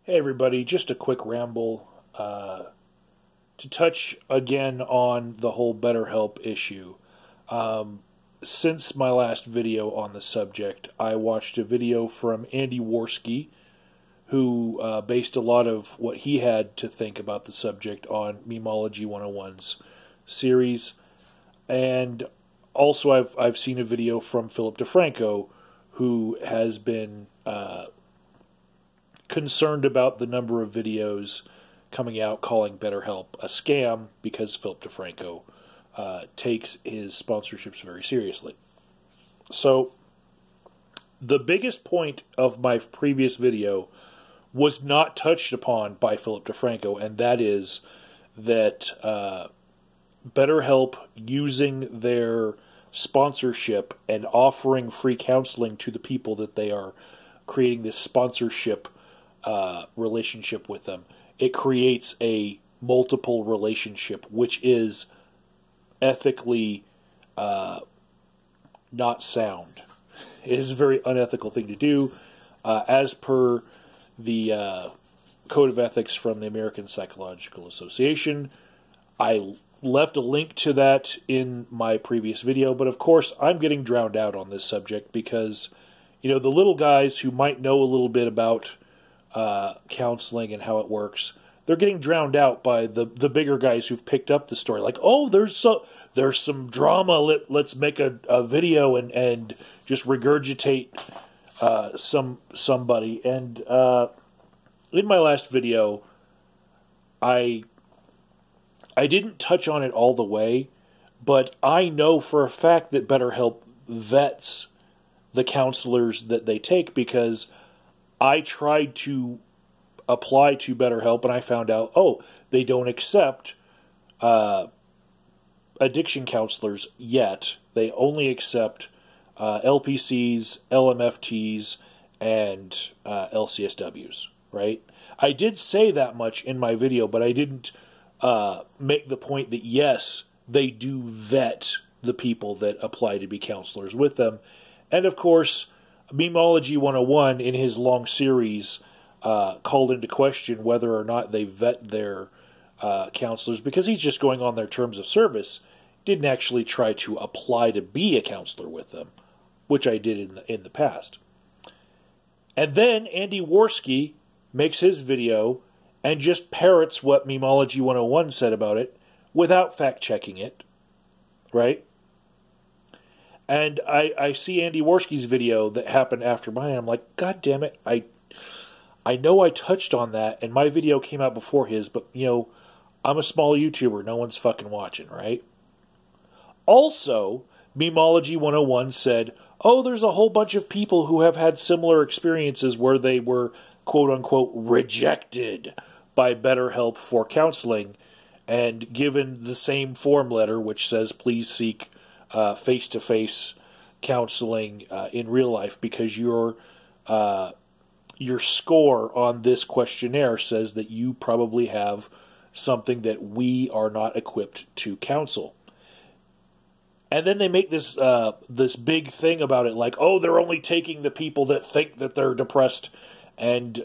Hey everybody, just a quick ramble to touch again on the whole BetterHelp issue. Since my last video on the subject, I watched a video from Andy Warski, who based a lot of what he had to think about the subject on Memology 101's series. And also I've seen a video from DeFranco, who has been concerned about the number of videos coming out calling BetterHelp a scam because DeFranco takes his sponsorships very seriously. So the biggest point of my previous video was not touched upon by DeFranco, and that is that BetterHelp using their sponsorship and offering free counseling to the people that they are creating this sponsorship relationship with them. It creates a multiple relationship, which is ethically not sound. It is a very unethical thing to do. As per the Code of Ethics from the American Psychological Association, I left a link to that in my previous video, but of course I'm getting drowned out on this subject because, you know, the little guys who might know a little bit about counseling and how it works, they're getting drowned out by the bigger guys who've picked up the story. Like, oh, there's some drama. Let's make a video and just regurgitate somebody. And in my last video, I didn't touch on it all the way, but I know for a fact that BetterHelp vets the counselors that they take, because I tried to apply to BetterHelp and I found out, oh, they don't accept addiction counselors yet. They only accept LPCs, LMFTs, and LCSWs, right? I did say that much in my video, but I didn't make the point that, yes, they do vet the people that apply to be counselors with them. And, of course, Memology 101, in his long series, called into question whether or not they vet their counselors, because he's just going on their terms of service, didn't actually try to apply to be a counselor with them, which I did in the past. And then Andy Warski makes his video and just parrots what Memology 101 said about it without fact-checking it, right? And I see Andy Warski's video that happened after mine, and I'm like, God damn it, I know I touched on that, and my video came out before his, but, you know, I'm a small YouTuber. No one's fucking watching, right? Also, Memology 101 said, oh, there's a whole bunch of people who have had similar experiences where they were, quote-unquote, rejected by BetterHelp for counseling and given the same form letter which says, please seek face-to-face counseling in real life, because your score on this questionnaire says that you probably have something that we are not equipped to counsel. And then they make this this big thing about it, like, oh, they're only taking the people that think that they're depressed and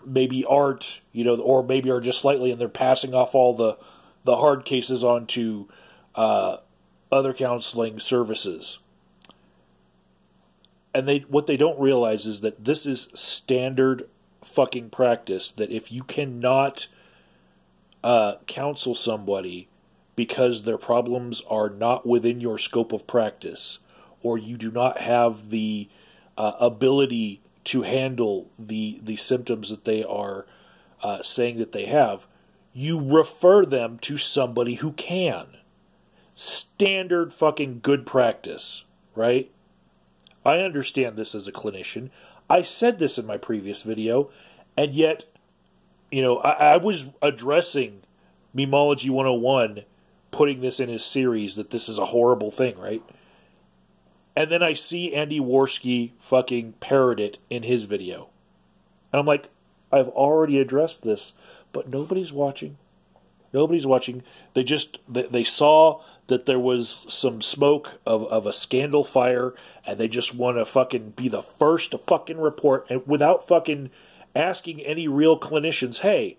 maybe aren't, you know, or maybe are just slightly, and they're passing off all the hard cases onto other counseling services. And what they don't realize is that this is standard fucking practice, that if you cannot counsel somebody because their problems are not within your scope of practice, or you do not have the ability to handle the symptoms that they are saying that they have, you refer them to somebody who can. Standard fucking good practice, right? I understand this as a clinician. I said this in my previous video, and yet, you know, I was addressing Memology 101, putting this in his series, that this is a horrible thing, right? And then I see Andy Warski fucking parrot it in his video. And I'm like, I've already addressed this, but nobody's watching. Nobody's watching. They saw that there was some smoke of a scandal fire, and they just want to fucking be the first to fucking report, and without fucking asking any real clinicians, hey,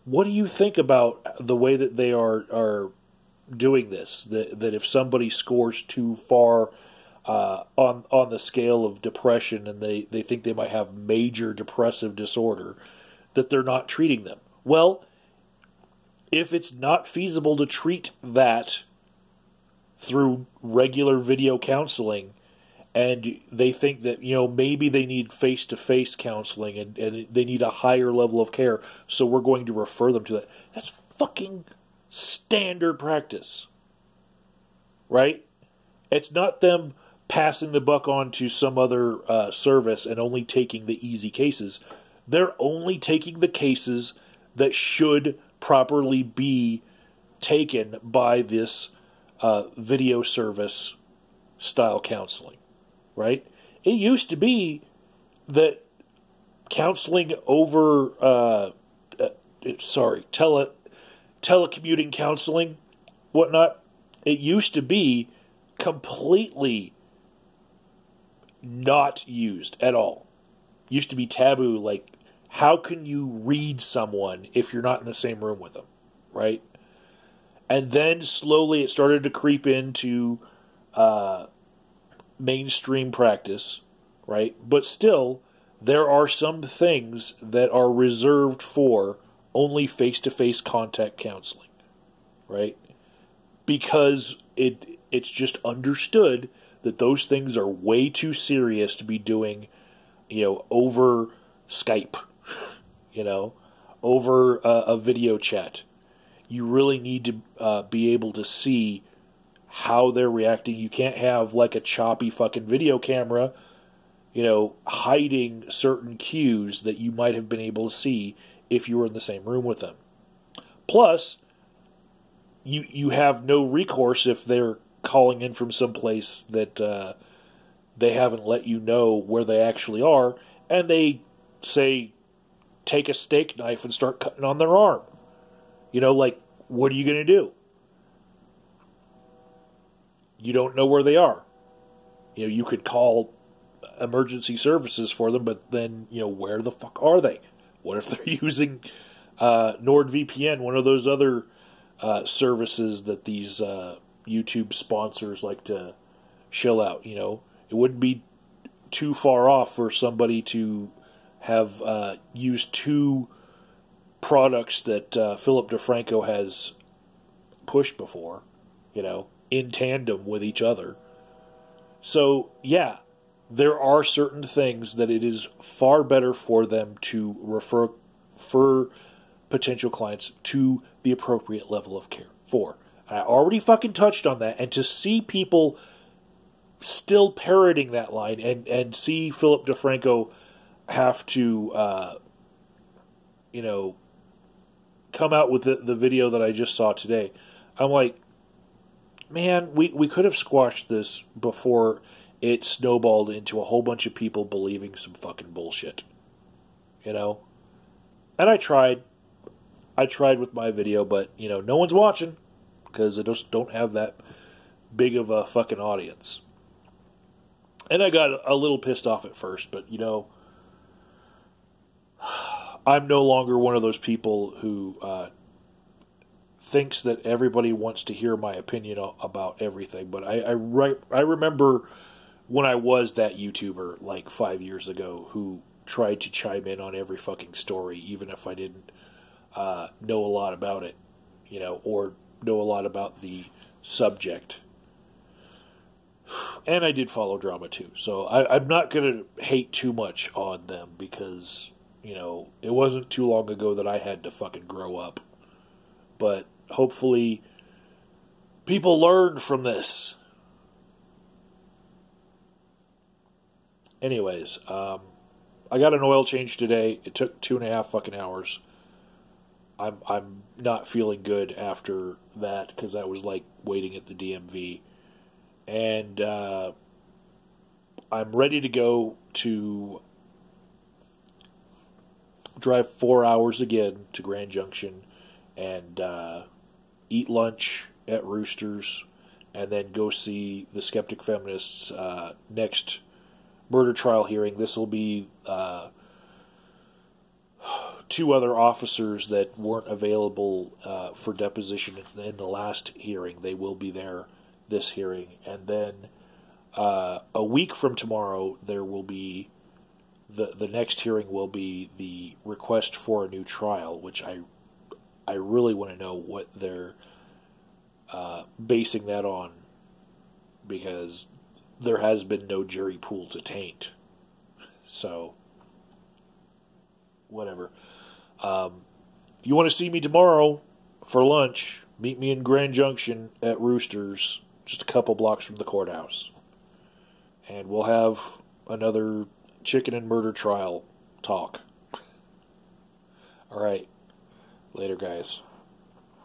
what do you think about the way that they are doing this? That if somebody scores too far on the scale of depression and they think they might have major depressive disorder, that they're not treating them. Well, if it's not feasible to treat that through regular video counseling, and they think that, maybe they need face-to-face counseling and they need a higher level of care, so we're going to refer them to that. That's fucking standard practice. Right? It's not them passing the buck on to some other service and only taking the easy cases. They're only taking the cases that should properly be taken by this video service style counseling. Right? It used to be that counseling over, telecommuting counseling, whatnot, it used to be completely not used at all. It used to be taboo, like, how can you read someone if you're not in the same room with them, right? And then slowly it started to creep into mainstream practice, right? But still, there are some things that are reserved for only face-to-face contact counseling, right? Because it's just understood that those things are way too serious to be doing, over Skype, over a video chat. You really need to be able to see how they're reacting. You can't have like a choppy fucking video camera, hiding certain cues that you might have been able to see if you were in the same room with them. Plus, you have no recourse if they're calling in from someplace that they haven't let you know where they actually are, and they say, take a steak knife and start cutting on their arm. What are you going to do? You don't know where they are. You could call emergency services for them, but then, where the fuck are they? What if they're using NordVPN, one of those other services that these YouTube sponsors like to shill out? It wouldn't be too far off for somebody to have used two products that Philip DeFranco has pushed before, in tandem with each other. So, yeah, there are certain things that it is far better for them to refer potential clients to the appropriate level of care for. I already fucking touched on that, and to see people still parroting that line and see Philip DeFranco have to, come out with the video that I just saw today, I'm like, man, we could have squashed this before it snowballed into a whole bunch of people believing some fucking bullshit. And I tried with my video, but, no one's watching because I just don't have that big of a fucking audience. And I got a little pissed off at first, but, I'm no longer one of those people who thinks that everybody wants to hear my opinion about everything. But I remember when I was that YouTuber like 5 years ago who tried to chime in on every fucking story, even if I didn't know a lot about it, or know a lot about the subject. And I did follow drama too, so I'm not going to hate too much on them because, it wasn't too long ago that I had to fucking grow up. But hopefully people learn from this. Anyways, I got an oil change today. It took 2.5 fucking hours. I'm not feeling good after that because I was like waiting at the DMV. And I'm ready to go to drive 4 hours again to Grand Junction and eat lunch at Roosters and then go see the Skeptic Feminists' next murder trial hearing. This will be two other officers that weren't available for deposition in the last hearing. They will be there this hearing. And then a week from tomorrow, there will be the next hearing will be the request for a new trial, which I really want to know what they're basing that on, because there has been no jury pool to taint. So, whatever. If you want to see me tomorrow for lunch, meet me in Grand Junction at Roosters, just a couple blocks from the courthouse. And we'll have another chicken and murder trial talk. All right. Later, guys.